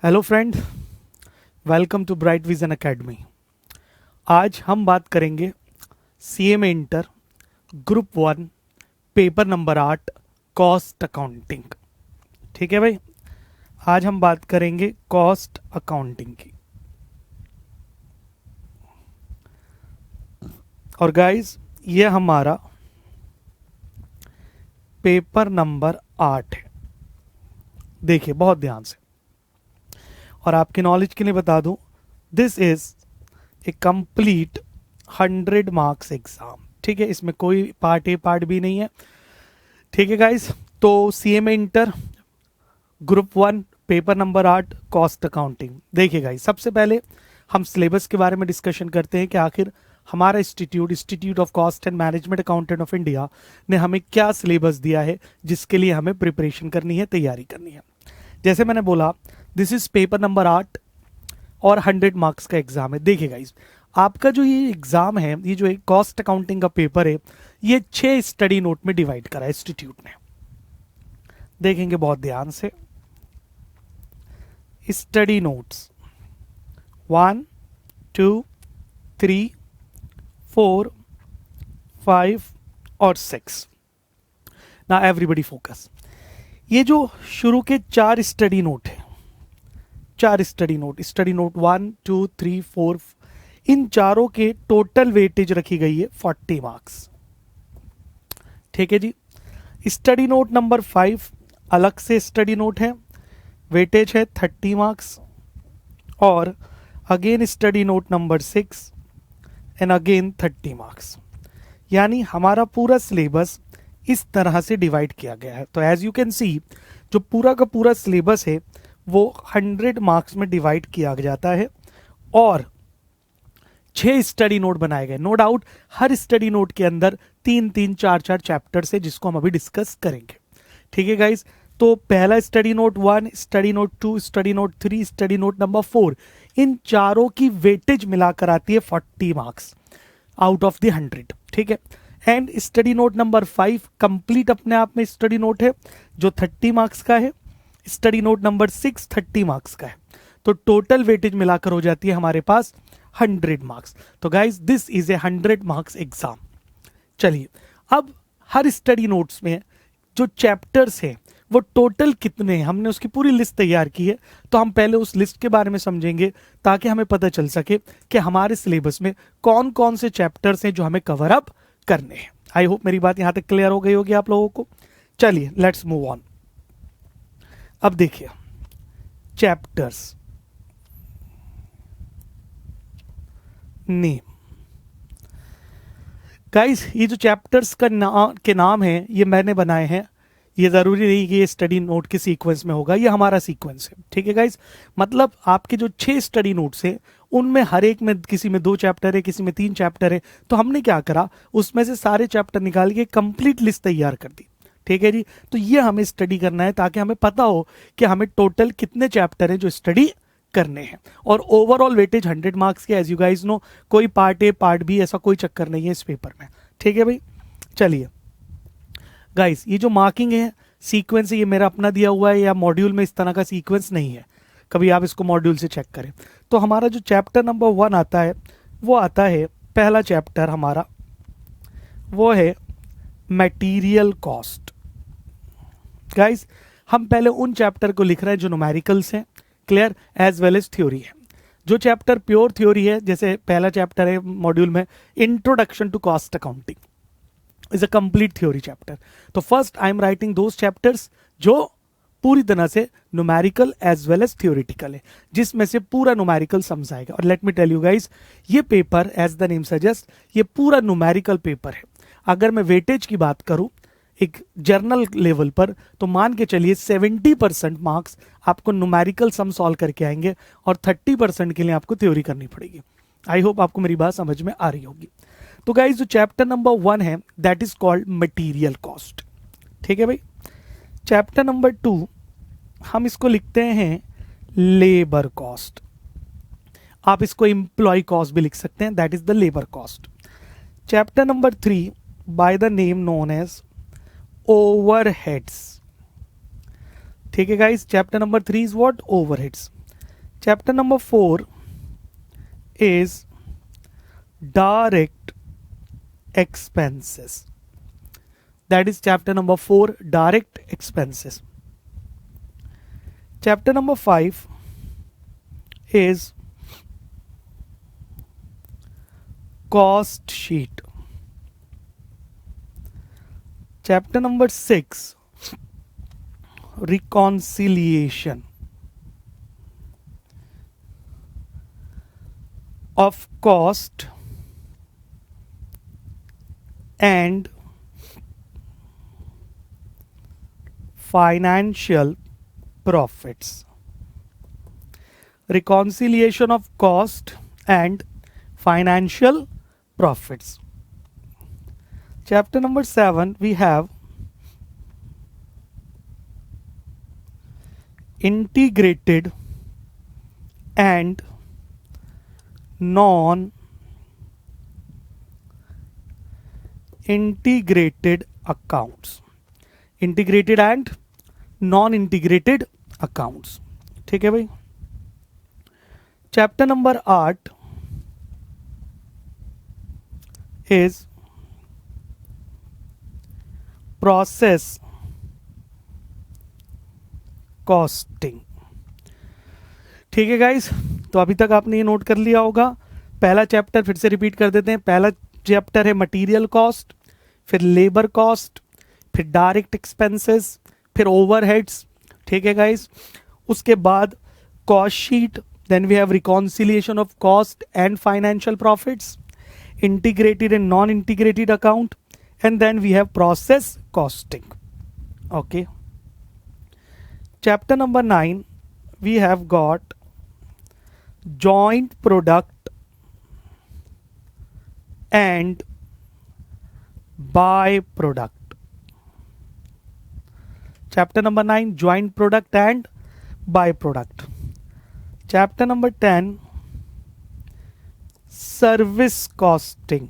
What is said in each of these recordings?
Hello friend, welcome to Bright Vision Academy. आज हम बात करेंगे CMA inter group 1 paper number 8 cost accounting. ठीक है भाई, आज हम बात करेंगे कॉस्ट अकाउंटिंग की। और गाइस, ये हमारा पेपर नंबर 8 है। देखिए बहुत ध्यान से, और आपके नॉलेज के लिए बता दूं, this is a complete 100 marks exam. ठीक है, इसमें कोई पार्ट ए पार्ट बी नहीं है। ठीक है गाइस, तो CMA inter group 1 paper number 8 cost accounting. देखिए गाइस, सबसे पहले हम सिलेबस के बारे में डिस्कशन करते हैं कि आखिर हमारा institute of cost and management accountant of India ने हमें क्या सिलेबस दिया है जिसके लिए हमें प्रिपरेशन करनी है, तैयारी करनी है। जैसे मैंने बोला, दिस इज पेपर नंबर 8 और 100 मार्क्स का एग्जाम है। देखिए गाइस, आपका जो ये एग्जाम है, ये जो कॉस्ट अकाउंटिंग का पेपर है, ये 6 स्टडी नोट में डिवाइड करा है इंस्टीट्यूट ने। देखेंगे बहुत ध्यान से, स्टडी नोट्स 1, 2, 3, 4, 5 और 6। ना एवरीबडी फोकस। ये जो शुरू के 4 स्टडी नोट है, 4 स्टडी नोट 1, 2, 3, 4, इन चारों के टोटल वेटेज रखी गई है 40 मार्क्स। ठीक है जी। स्टडी नोट नंबर 5 अलग से स्टडी नोट है, वेटेज है 30 मार्क्स। और again study note number 6 and again 30 marks. यानी हमारा पूरा सिलेबस इस तरह से डिवाइड किया गया है। तो एज यू कैन सी, जो पूरा का पूरा सिलेबस है वो 100 मार्क्स में डिवाइड किया जाता है और 6 स्टडी नोट बनाए गए। नो डाउट हर स्टडी नोट के अंदर 3-3, 4-4 चैप्टर्स है जिसको हम अभी डिस्कस करेंगे। ठीक है गाइस, तो पहला study note 1, study note 2, study note 3, study note number 4, इन चारों की वेटेज मिलाकर आती है 40 मार्क्स आउट ऑफ द 100। ठीक है, and study note number 5 complete अपने आप में स्टडी नोट है जो 30 मार्क्स का है। स्टडी नोट नंबर 6 30 मार्क्स का है। तो टोटल वेटेज मिलाकर हो जाती है हमारे पास 100 मार्क्स। तो guys, this is a 100 marks exam. चलिए, अब हर स्टडी नोट्स में जो चैप्टर्स हैं वो टोटल कितने हैं, हमने उसकी पूरी लिस्ट तैयार की है। तो हम पहले उस लिस्ट के बारे में समझेंगे ताकि हमें पता चल सके कि हमारे सिलेबस में कौन कौन से चैप्टर्स हैं जो हमें कवर अप करने हैं। आई होप मेरी बात यहां तक क्लियर हो गई होगी आप लोगों को। चलिए लेट्स मूव ऑन। अब देखिए चैप्टर्स नेम। गाइस, ये जो चैप्टर्स के नाम है ये मैंने बनाए हैं। ये जरूरी नहीं कि ये स्टडी नोट के सीक्वेंस में होगा, ये हमारा सीक्वेंस है। ठीक है गाइस, मतलब आपके जो 6 स्टडी नोट्स हैं उनमें हर एक में किसी में 2 चैप्टर है, किसी में 3 चैप्टर है। तो हमने क्या करा, उसमें से सारे चैप्टर निकाल के कंप्लीट लिस्ट तैयार कर दी। ठीक है जी, तो ये हमें स्टडी करना है ताकि हमें पता हो कि हमें टोटल कितने चैप्टर हैं जो स्टडी करने हैं। और ओवरऑल वेटेज 100 मार्क्स के, एज यू गाइज नो, कोई पार्ट ए पार्ट बी ऐसा कोई चक्कर नहीं है इस पेपर में। ठीक है भाई, चलिए गाइस, ये जो मार्किंग है, सीक्वेंस है, ये मेरा अपना दिया हुआ है या मॉड्यूल में इस तरह का सीक्वेंस नहीं है। कभी आप इसको मॉड्यूल से चेक करें। तो हमारा जो चैप्टर नंबर 1 आता है वो आता है, पहला चैप्टर हमारा वो है मटेरियल कॉस्ट। गाइस, हम पहले उन चैप्टर को लिख रहे हैं जो न्यूमेरिकल्स हैं, clear, as well as theory है। जो चैप्टर प्योर थ्योरी है, जैसे पहला चैप्टर है मॉड्यूल में introduction to cost accounting, is a complete theory chapter. तो first I am writing those chapters जो पूरी तरह से numerical as well as theoretical है, जिसमें से पूरा न्यूमेरिकल समझाएगा। और let me tell you guys, ये paper as the name suggest ये पूरा न्यूमेरिकल पेपर है। अगर मैं वेटेज की बात करूं एक जर्नल लेवल पर, तो मान के चलिए 70% मार्क्स आपको न्यूमेरिकल सम सॉल्व करके आएंगे और 30% के लिए आपको थ्योरी करनी पड़ेगी। आई होप आपको मेरी बात समझ में आ रही होगी। तो गाइस, जो चैप्टर नंबर 1 है that is called material cost. ठीक है भाई। चैप्टर नंबर 2 हम इसको लिखते हैं लेबर कॉस्ट। आप इसको एम्प्लॉय कॉस्ट भी लिख सकते हैं, that is the labour cost. Chapter number 3 by the name known as overheads. ठीक है guys, chapter number 3 is what, overheads. Chapter number 4 is direct expenses. That is chapter number 4, direct expenses. Chapter number 5 is cost sheet. Chapter number 6, reconciliation of cost and financial profits. Reconciliation of cost and financial profits. Chapter number 7, we have integrated and non-integrated accounts. Integrated and non-integrated accounts. ठीक है भाई. Chapter number 8 is process costing. ठीक है guys, तो अभी तक आपने ये नोट कर लिया होगा. पहला चैप्टर फिर से रिपीट कर देते हैं. पहला चैप्टर है मटेरियल कॉस्ट, फिर लेबर कॉस्ट, फिर डायरेक्ट एक्सपेंसेस, फिर ओवरहेड्स. ठीक है गाइस, उसके बाद cost sheet, then we have reconciliation of cost and financial profits, integrated and non-integrated account, and then we have process costing. Okay. Chapter number 9, we have got joint product and byproduct. Chapter number 9, joint product and byproduct. Chapter number 10, service costing.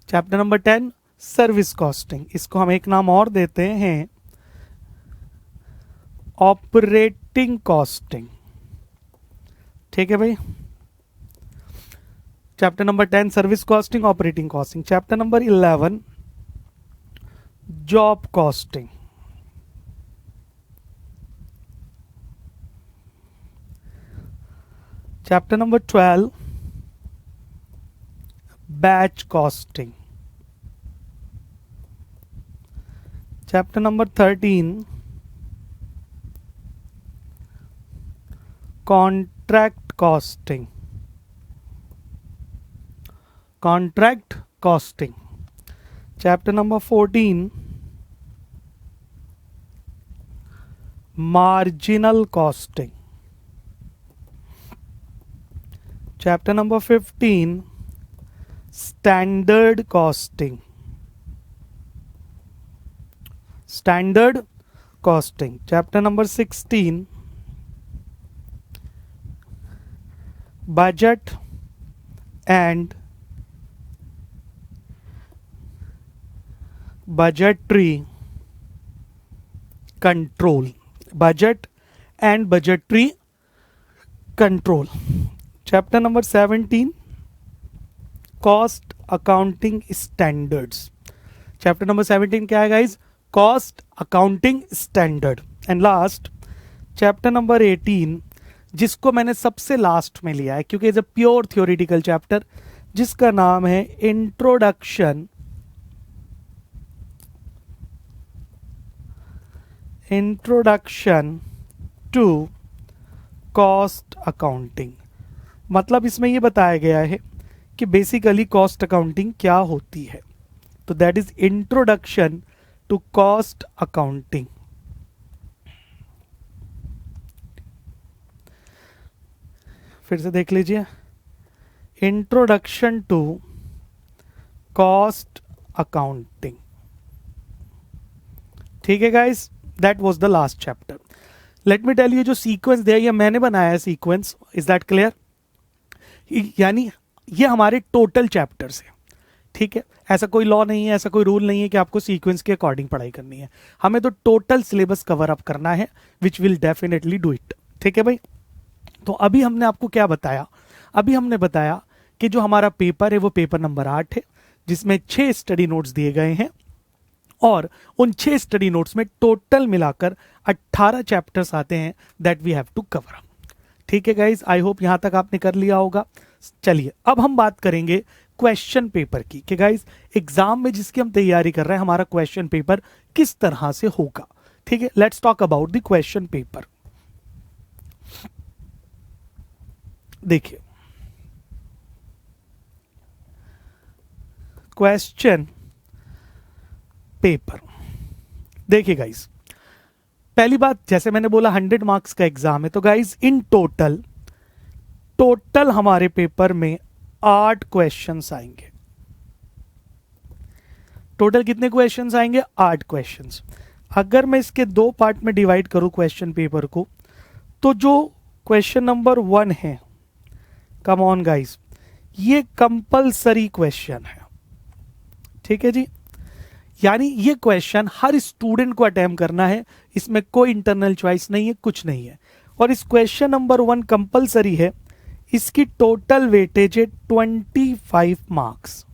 Chapter number 10, service costing. इसको हम एक नाम और देते हैं operating costing. ठीक है भाई. Chapter number 10 service costing, operating costing. Chapter number 11 job costing. Chapter number 12 batch costing. Chapter number 13 contract costing. Contract costing. Chapter number 14 marginal costing. Chapter number 15 standard costing. Standard costing. Chapter number 16 budget and budgetary control. Budget and budgetary control. Chapter number 17 cost accounting standards. Chapter number 17 क्या है guys? Cost accounting standard. And last chapter number 18, जिसको मैंने सबसे last में लिया है क्योंकि is a pure theoretical chapter, जिसका नाम है इंट्रोडक्शन टू कॉस्ट अकाउंटिंग. मतलब इसमें ये बताया गया है कि बेसिकली कॉस्ट अकाउंटिंग क्या होती है. तो that is introduction to cost accounting. फिर से देख लीजिए, इंट्रोडक्शन टू कॉस्ट अकाउंटिंग. ठीक है guys, that was the last chapter. Let me tell you, जो सीक्वेंस दिया ये मैंने बनाया है सीक्वेंस. Is that clear? यानी ये हमारे टोटल चैप्टर्स है. ठीक है, ऐसा कोई लॉ नहीं है, ऐसा कोई रूल नहीं है कि आपको सीक्वेंस के अकॉर्डिंग पढ़ाई करनी है, हमें तो टोटल सिलेबस कवर अप करना है, which will definitely do it. ठीक है भाई, तो अभी हमने आपको क्या बताया, अभी हमने बताया कि जो हमारा पेपर है वो पेपर नंबर 8 है, जिसमें 6 स्टडी नोट्स दिए गए हैं, और उन 6 स्टडी नोट्स में टोटल मिलाकर 18 चैप्टर्स आते हैं that we have to cover. ठीक है गाइज, आई होप यहां तक आपने कर लिया होगा। चलिए अब हम बात करेंगे क्वेश्चन पेपर की, कि गाइज एग्जाम में जिसकी हम तैयारी कर रहे हैं हमारा क्वेश्चन पेपर किस तरह से होगा। ठीक है, let's talk about the question paper. देखिए, क्वेश्चन पेपर, देखिए गाइज, पहली बात जैसे मैंने बोला 100 मार्क्स का एग्जाम है, तो गाइज इन टोटल हमारे पेपर में 8 क्वेश्चंस आएंगे। टोटल कितने क्वेश्चंस आएंगे? 8 क्वेश्चंस। अगर मैं इसके 2 पार्ट में डिवाइड करूं क्वेश्चन पेपर को, तो जो क्वेश्चन नंबर 1 है, कम ऑन गाइज, ये कंपलसरी क्वेश्चन है। ठीक है जी, यानी ये क्वेश्चन हर स्टूडेंट को अटेम्प्ट करना है, इसमें कोई इंटरनल चॉइस नहीं है, कुछ नहीं है। और इस क्वेश्चन नंबर 1 कंपलसरी है, इसकी टोटल वेटेज है 25 मार्क्स।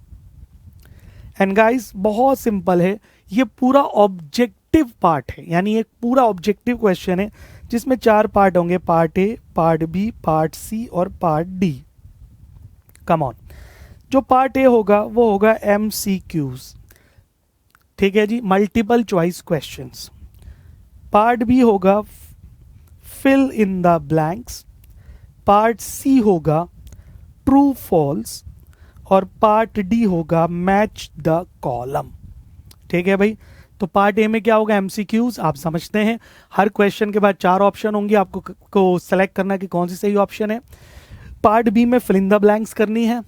एंड गाइस बहुत सिंपल है, ये पूरा ऑब्जेक्टिव पार्ट है, यानी एक पूरा ऑब्जेक्टिव क्वेश्चन है जिसमें 4 पार्ट होंगे, part A, part B, part C और पार्ट डी। कम ऑन, जो पार्ट ए होगा वो होगा MCQs, ठीक है जी, multiple choice questions. Part B होगा fill in the blanks, part C होगा ट्रू फॉल्स, और पार्ट डी होगा मैच द कॉलम। ठीक है भाई, तो पार्ट ए में क्या होगा? MCQs, आप समझते हैं, हर क्वेश्चन के बाद 4 ऑप्शन होंगे, आपको सेलेक्ट करना कि कौन सी सही ऑप्शन है। पार्ट बी में फिल इन द ब्लैंक्स करनी है,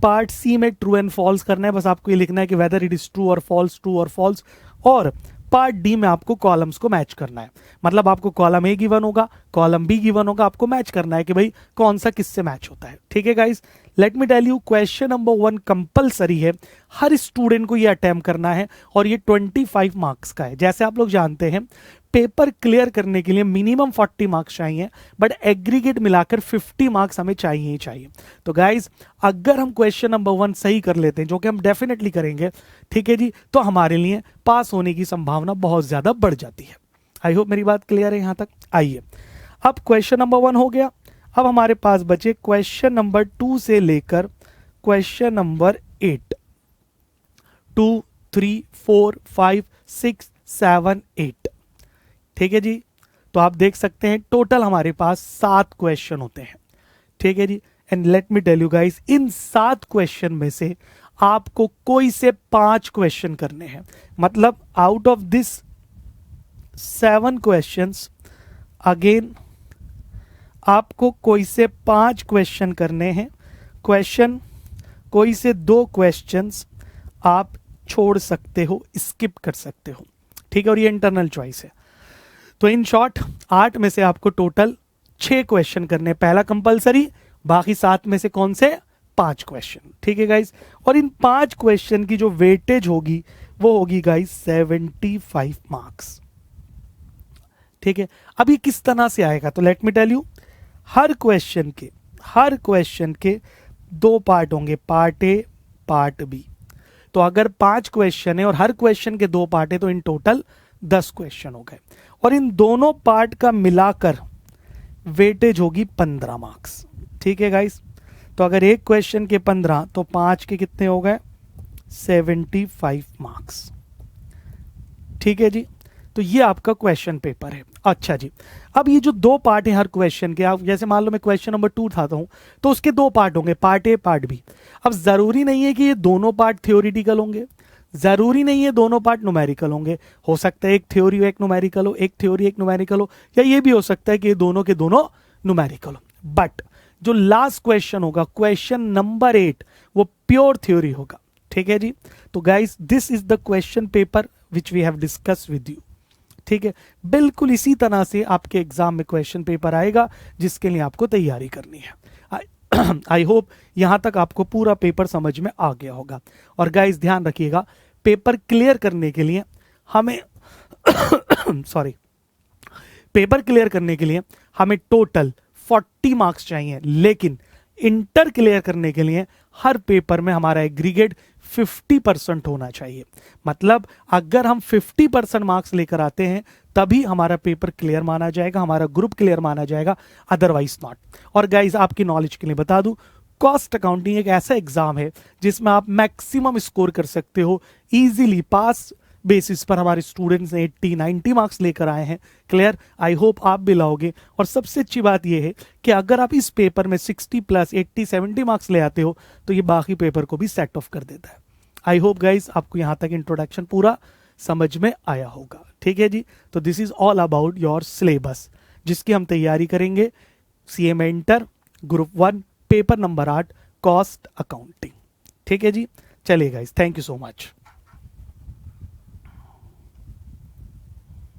पार्ट सी में ट्रू एंड फॉल्स करना है, बस आपको ये लिखना है कि वेदर इट इज ट्रू और फॉल्स, ट्रू और फॉल्स। और पार्ट डी में आपको कॉलम्स को मैच करना है, मतलब आपको कॉलम ए गिवन होगा, कॉलम बी गिवन होगा, आपको मैच करना है कि भाई कौन सा किससे मैच होता है। ठीक है guys, let me tell you, question number 1 compulsory है, हर स्टूडेंट को ये अटेम्प्ट करना है, और ये 25 मार्क्स का है। जैसे आप लोग जानते हैं, पेपर क्लियर करने के लिए मिनिमम 40 मार्क्स चाहिए, बट एग्रीगेट मिलाकर 50 मार्क्स हमें चाहिए ही चाहिए। तो गाइज अगर हम क्वेश्चन नंबर 1 सही कर लेते हैं, जो कि हम डेफिनेटली करेंगे, ठीक है जी, तो हमारे लिए पास होने की संभावना बहुत ज्यादा बढ़ जाती है। आई होप मेरी बात क्लियर है यहां तक। आइए, अब क्वेश्चन नंबर 1 हो गया, अब हमारे पास बचे क्वेश्चन नंबर 2 से लेकर क्वेश्चन नंबर 8, 2, 3, 4, 5, 6, 7, 8। ठीक है जी, तो आप देख सकते हैं टोटल हमारे पास 7 क्वेश्चन होते हैं। ठीक है जी, and let me tell you guys, इन 7 क्वेश्चन में से आपको कोई से 5 क्वेश्चन करने हैं, मतलब out of this 7 questions, again आपको कोई से 5 क्वेश्चन करने हैं। क्वेश्चन कोई से 2 क्वेश्चंस आप छोड़ सकते हो, स्किप कर सकते हो। ठीक है, और ये इंटरनल चॉइस है। तो इन शॉर्ट 8 में से आपको टोटल 6 क्वेश्चन करने, पहला कंपलसरी, बाकी 7 में से कौन से? 5 क्वेश्चन। ठीक है गाइस, और इन 5 क्वेश्चन की जो वेटेज होगी वो होगी गाइस 75 मार्क्स। ठीक है, अब ये किस तरह से आएगा? तो लेट मी टेल यू, हर क्वेश्चन के 2 पार्ट होंगे, पार्ट ए, पार्ट बी। तो अगर 5 क्वेश्चन है और हर क्वेश्चन के 2 पार्ट है, तो इन टोटल 10 क्वेश्चन हो गए, और इन दोनों पार्ट का मिलाकर वेटेज होगी 15 मार्क्स। ठीक है गाइस, तो अगर एक क्वेश्चन के 15, तो 5 के कितने हो गए? 75 मार्क्स। ठीक है जी, तो ये आपका क्वेश्चन पेपर है। अच्छा जी, अब ये जो 2 पार्ट है हर क्वेश्चन के, आप जैसे मान लो मैं क्वेश्चन नंबर 2 उठाता हूं, तो उसके 2 पार्ट होंगे, पार्ट ए, पार्ट बी। अब जरूरी नहीं है कि ये दोनों पार्ट थ्योरेटिकल होंगे, जरूरी नहीं है दोनों पार्ट न्यूमेरिकल होंगे, हो सकता है एक थ्योरी हो एक न्यूमेरिकल हो, एक थ्योरी एक न्यूमेरिकल हो, या ये भी हो सकता है कि ये दोनों के दोनों न्यूमेरिकल हो। बट जो लास्ट क्वेश्चन होगा, क्वेश्चन नंबर 8, वो प्योर थ्योरी होगा। ठीक है जी, तो guys this is the question paper which we have discuss with you. ठीक है, बिल्कुल इसी तरह से आपके एग्जाम में क्वेश्चन पेपर आएगा, जिसके लिए आपको तैयारी करनी है। आई होप यहां तक आपको पूरा पेपर समझ में आ गया होगा। और गाइस ध्यान रखिएगा, पेपर क्लियर करने के लिए हमें सॉरी, पेपर क्लियर करने के लिए हमें टोटल 40 मार्क्स चाहिए, लेकिन इंटर क्लियर करने के लिए हर पेपर में हमारा एग्रीगेट 50% होना चाहिए। मतलब अगर हम 50% मार्क्स लेकर आते हैं तभी हमारा पेपर क्लियर माना जाएगा, हमारा ग्रुप क्लियर माना जाएगा, अदरवाइज नॉट। और गाइज आपकी नॉलेज के लिए बता दूं, कॉस्ट अकाउंटिंग एक ऐसा एग्जाम है जिसमें आप मैक्सिमम स्कोर कर सकते हो इजीली। पास बेसिस पर हमारे स्टूडेंट्स ने 80-90 मार्क्स लेकर आए हैं। क्लियर, आई होप आप भी लाओगे। और सबसे अच्छी बात यह है कि अगर आप इस पेपर में 60+ 80-70 मार्क्स ले आते हो तो ये बाकी पेपर को भी सेट ऑफ कर देता है। आई होप गाइज आपको यहां तक इंट्रोडक्शन पूरा समझ में आया होगा। ठीक है जी, तो this is all about your syllabus जिसकी हम तैयारी करेंगे CMA inter group 1 paper number 8 cost accounting. ठीक है जी, चलिए guys, thank you so much.